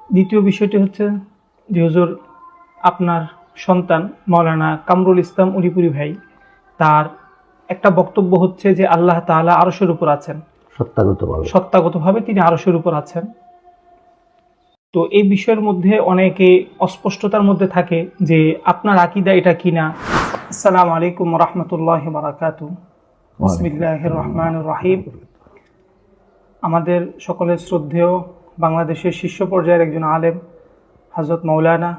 দ্বিতীয় বিষয়টি হচ্ছে যে হুজুর, আপনার সন্তান মাওলানা কামরুল ইসলাম উলিপুরি ভাই, তার একটা বক্তব্য হচ্ছে যে আল্লাহ তাআলা আরশের উপর আছেন, সত্তাগতভাবে তিনি আরশের উপর আছেন। তো এই বিষয়ের মধ্যে অনেকে অস্পষ্টতার মধ্যে থাকে যে আপনার আকীদা এটা কিনা। আসসালামু আলাইকুম ওয়া রাহমাতুল্লাহি ওয়া বারাকাতুহু। বিসমিল্লাহির রহমানির রহিম। আমাদের সকলের শ্রদ্ধেয় বাংলাদেশের শীর্ষ পর্যায়ের একজন আলেম হযরত মাওলানা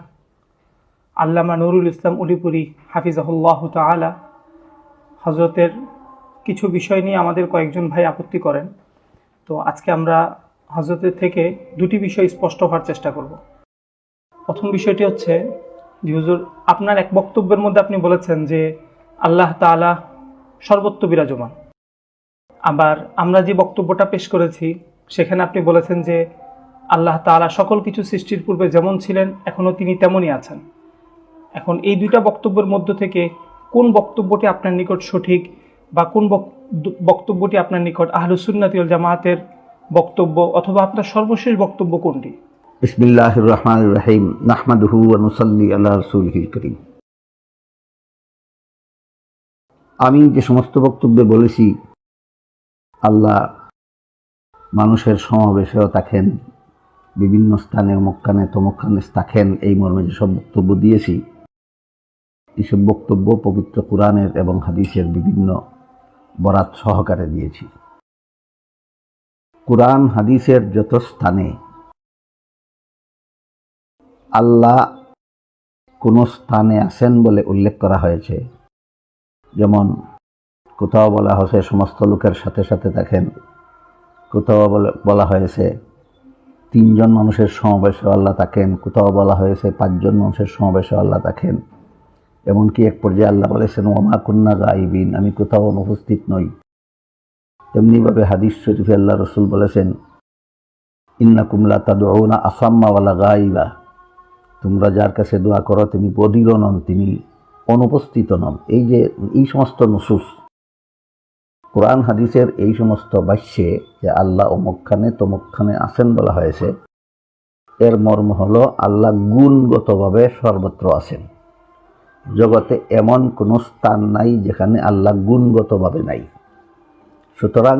আল্লামা নুরুল ইসলাম উলিপুরি হাফিজাহুল্লাহ তাআলা, হযরতের কিছু বিষয় নিয়ে আমাদের কয়েকজন ভাই আপত্তি করেন। তো আজকে আমরা হযরতের থেকে দুটি বিষয় স্পষ্ট হওয়ার চেষ্টা করব। প্রথম বিষয়টি হচ্ছে যে হুজুর, আপনার এক বক্তব্যের মধ্যে আপনি বলেছেন যে আল্লাহ তাআলা সর্বত্র বিরাজমান। আবার আমরা যে বক্তব্যটা পেশ করেছি সেখানে আপনি বলেছেন যে আল্লাহ তাআলা সকল কিছু সৃষ্টির পূর্বে যেমন ছিলেন এখনও তিনি তেমনই আছেন। এখন এই দুইটা বক্তব্যের মধ্য থেকে কোন বক্তব্যটি আপনার নিকট সঠিক, বা কোন বক্তব্যটি আপনার নিকট আহলুস সুন্নাতি ওয়াল জামাতের বক্তব্য, অথবা আপনার সর্বশেষ বক্তব্য কোনটি? বিসমিল্লাহির রহমানির রহিম। নাহমাদুহু ওয়া নুসাল্লি আলা রাসূলিহিল কারীম। আমি যে সমস্ত বক্তব্যে বলেছি আল্লাহ মানুষের সমাবেশেও থাকেন, বিভিন্ন স্থানে অমুকখানে তমুকখানে থাকেন, এই মর্মে যেসব বক্তব্য দিয়েছি, এইসব বক্তব্য পবিত্র কুরআনের এবং হাদিসের বিভিন্ন বরাত সহকারে দিয়েছি। কুরআন হাদিসের যত স্থানে আল্লাহ কোন স্থানে আছেন বলে উল্লেখ করা হয়েছে, যেমন কোথাও বলা হয়েছে সমস্ত লোকের সাথে সাথে থাকেন, কোথাও বলা হয়েছে 3 জন মানুষের সমাবেশে আল্লাহ থাকেন, কোথাও বলা হয়েছে 5 জন মানুষের সমাবেশে আল্লাহ থাকেন, এমনকি এক পর্যায়ে আল্লাহ বলেছেন ওমা কুন্না গাইবিন, আমি কোথাও অনুপস্থিত নই। তেমনিভাবে হাদিস শরীফে আল্লাহ রসুল বলেছেন ইন্নাকুম লা তাদউনা আসাম্মা ওয়ালা গাইবা, তোমরা যার কাছে দোয়া করো তিনি বধির নন, তিনি অনুপস্থিত নন। এই যে এই সমস্ত নুসুস কোরআন হাদিসের এই সমস্ত বাক্যে যে আল্লাহ অমুকখানে তমুকখানে আছেন বলা হয়েছে, এর মর্ম হলো আল্লাহ গুণগতভাবে সর্বত্র আছেন। জগতে এমন কোনো স্থান নাই যেখানে আল্লাহ গুণগতভাবে নাই। সুতরাং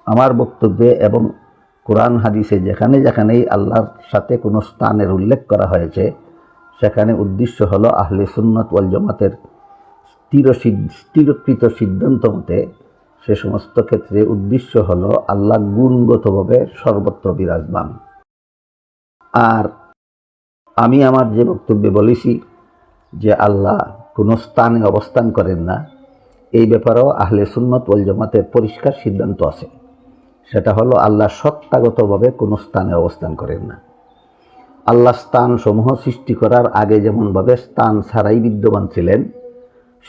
আমার বক্তব্যে এবং কোরআন হাদিসে যেখানে যেখানেই আল্লাহর সাথে কোনো স্থানের উল্লেখ করা হয়েছে, সেখানে উদ্দেশ্য হলো আহলে সুন্নাত ওয়াল জামাতের স্থিরকৃত সিদ্ধান্ত মতে সে সমস্ত ক্ষেত্রে উদ্দেশ্য হলো আল্লাহ গুণগতভাবে সর্বত্র বিরাজমান। আর আমি আমার যে বক্তব্যে বলেছি যে আল্লাহ কোনো স্থানে অবস্থান করেন না, এই ব্যাপারেও আহলে সুন্নাত ওয়াল জামাতের পরিষ্কার সিদ্ধান্ত আছে। সেটা হলো আল্লাহ সত্তাগতভাবে কোনো স্থানে অবস্থান করেন না। আল্লাহ স্থান সমূহ সৃষ্টি করার আগে যেমনভাবে স্থান ছাড়াই বিদ্যমান ছিলেন,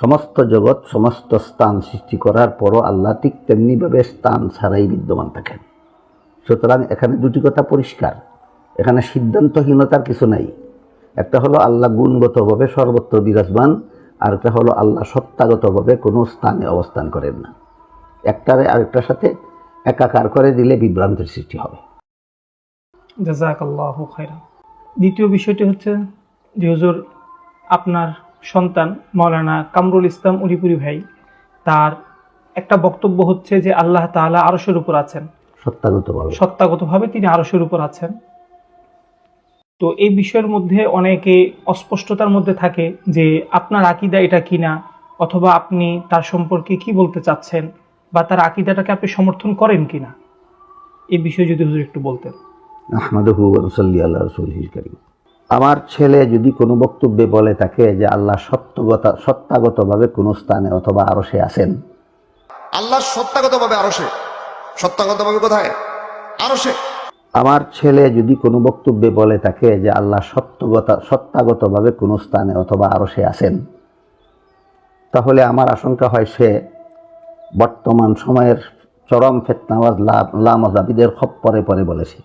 সমস্ত জগৎ সমস্ত স্থান সৃষ্টি করার পরও আল্লাহ ঠিক তেমনিভাবে স্থান ছাড়াই বিদ্যমান থাকেন। সুতরাং এখানে দুটি কথা পরিষ্কার, এখানে সিদ্ধান্তহীনতার কিছু নাই। একটা হলো আল্লাহ গুণগতভাবে সর্বত্র বিরাজমান, আর একটা হলো আল্লাহ সত্তাগতভাবে কোনো স্থানে অবস্থান করেন না। একটারে আরেকটার সাথে একাকার করে দিলে বিভ্রান্তির সৃষ্টি হবে। জাযাকাল্লাহু খাইরান। দ্বিতীয় বিষয়টি হচ্ছে যে হুজুর, আপনার সন্তান মাওলানা কামরুল ইসলাম উলিপুরি ভাই, তার একটা বক্তব্য হচ্ছে যে আল্লাহ তাআলা আরশের উপর আছেন, সত্তাগতভাবে তিনি আরশের উপর আছেন। তো এই বিষয়ের মধ্যে অনেকে অস্পষ্টতার মধ্যে থাকে যে আপনার আকীদা এটা কিনা, অথবা আপনি তার সম্পর্কে কি বলতে চাচ্ছেন, বা তার আকীদাটাকে আপনি সমর্থন করেন কিনা, এই বিষয়ে যদি হুজুর একটু বলতেন। আহমাদুহু ওয়া নুসাল্লি আলা রাসূলিহিল কারীম। আমার ছেলে যদি কোনো বক্তব্যে বলে থাকে যে আল্লাহ সত্তাগতভাবে কোনো স্থানে অথবা আরশে আছেন, আল্লাহ সত্তাগতভাবে আরশে, সত্তাগতভাবে কোথায়? আরশে। আমার ছেলে যদি কোনো বক্তব্যে বলে থাকে যে আল্লাহ সত্তাগতভাবে কোনো স্থানে অথবা আরশে আছেন, তাহলে আমার আশঙ্কা হয় সে বর্তমান সময়ের চরম ফিতনাবাজ লামাযাবিদের খপ্পরে পড়ে বলেছে।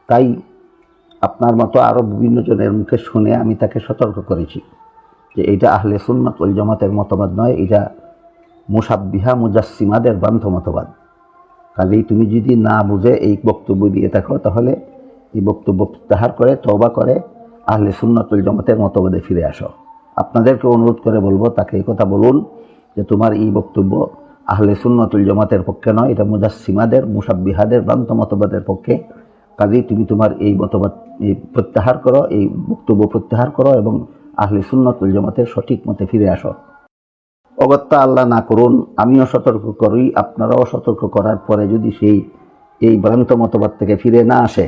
তাই আপনার মতো আরও বিভিন্ন জনের মুখে শুনে আমি তাকে সতর্ক করেছি যে এইটা আহলে সুন্নাত ওয়াল জামাতের মতবাদ নয়, এটা মুশাব্বিহা মুজাসসিমাদের ভ্রান্ত মতবাদ। কাজেই তুমি যদি না বুঝে এই বক্তব্য দিয়ে থাকো, তাহলে এই বক্তব্য প্রত্যাহার করে তওবা করে আহলে সুন্নাতুল জামাতের মতবাদে ফিরে আসো। আপনাদেরকে অনুরোধ করে বলবো, তাকে এই কথা বলুন যে তোমার এই বক্তব্য আহলে সুন্নাতুল জামাতের পক্ষে নয়, এটা মুজাসসিমাদের, মুসাব্বিহাদের ভ্রান্ত মতবাদের পক্ষে। কাজেই তুমি তোমার এই মতবাদ প্রত্যাহার করো, এই বক্তব্য প্রত্যাহার করো এবং আহলে সুন্নাতুল জামাতের সঠিক মতে ফিরে আসো। অগত্যা আল্লাহ না করুন, আমিও সতর্ক করি, আপনারাও সতর্ক করার পরে যদি এই ভ্রান্ত মতবাদ থেকে ফিরে না আসে,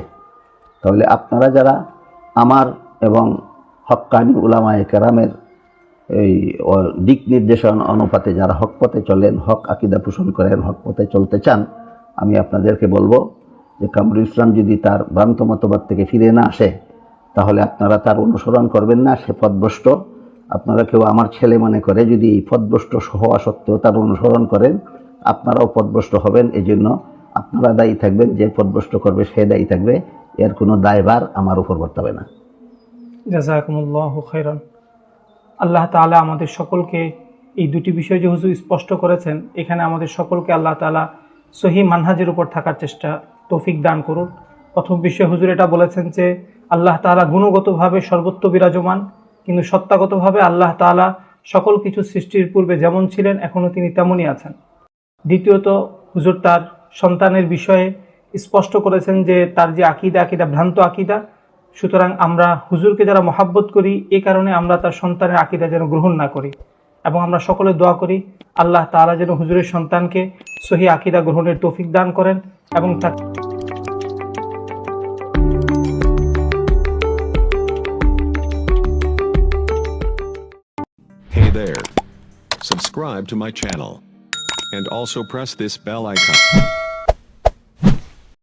তাহলে আপনারা যারা আমার এবং হক্কানি উলামায়ে কেরামের এই দিক নির্দেশন অনুপাতে যারা হক পথে চলেন, হক আকীদা পোষণ করেন, হক পথে চলতে চান, আমি আপনাদেরকে বলবো যে কামরুল ইসলাম যদি তার ভ্রান্ত মতবাদ থেকে ফিরে না আসে, তাহলে আপনারা তার অনুসরণ করবেন না, সে পথভ্রষ্ট। আপনারা কেউ আমার ছেলে মনে করে যদি এই পথভ্রষ্ট হওয়া সত্ত্বেও তার অনুসরণ করেন, আপনারাও পথভ্রষ্ট হবেন। এই জন্য আপনারা দায়ী থাকবেন, যে পথভ্রষ্ট করবে সে দায়ী থাকবে, এর কোনো দায়ভার আমার উপর বর্তাবে না। জাযাকুমুল্লাহু খাইরান। আল্লাহ তাআলা আমাদের সকলকে এই দুটি বিষয় যে হুজুর স্পষ্ট করেছেন, এখানে আমাদের সকলকে আল্লাহ তাআলা সহিহ মানহাজের উপর থাকার চেষ্টা তৌফিক দান করুন। প্রথম বিষয় হুজুর এটা বলেছেন যে আল্লাহ তাআলা গুণগতভাবে সর্বত্র বিরাজমান, কিন্তু সত্তাগতভাবে আল্লাহ তাআলা সকল কিছু সৃষ্টির পূর্বে যেমন ছিলেন এখনও তিনি তেমনই আছেন। দ্বিতীয়ত হুজুর তার সন্তানের বিষয়ে স্পষ্ট করেছেন যে তার যে আকিদা ভ্রান্ত আকিদা, সুতরাং আমরা হুজুরকে যারা মহাব্বত করি এ কারণে আমরা তার সন্তানের আকিদা যেন গ্রহণ না করি, এবং আমরা সকলে দোয়া করি আল্লাহ তাআলা যেন হুজুরের সন্তানকে সহিহ আকিদা গ্রহণের তৌফিক দান করেন এবং তার Hey there. Subscribe to my channel. And also press this bell icon.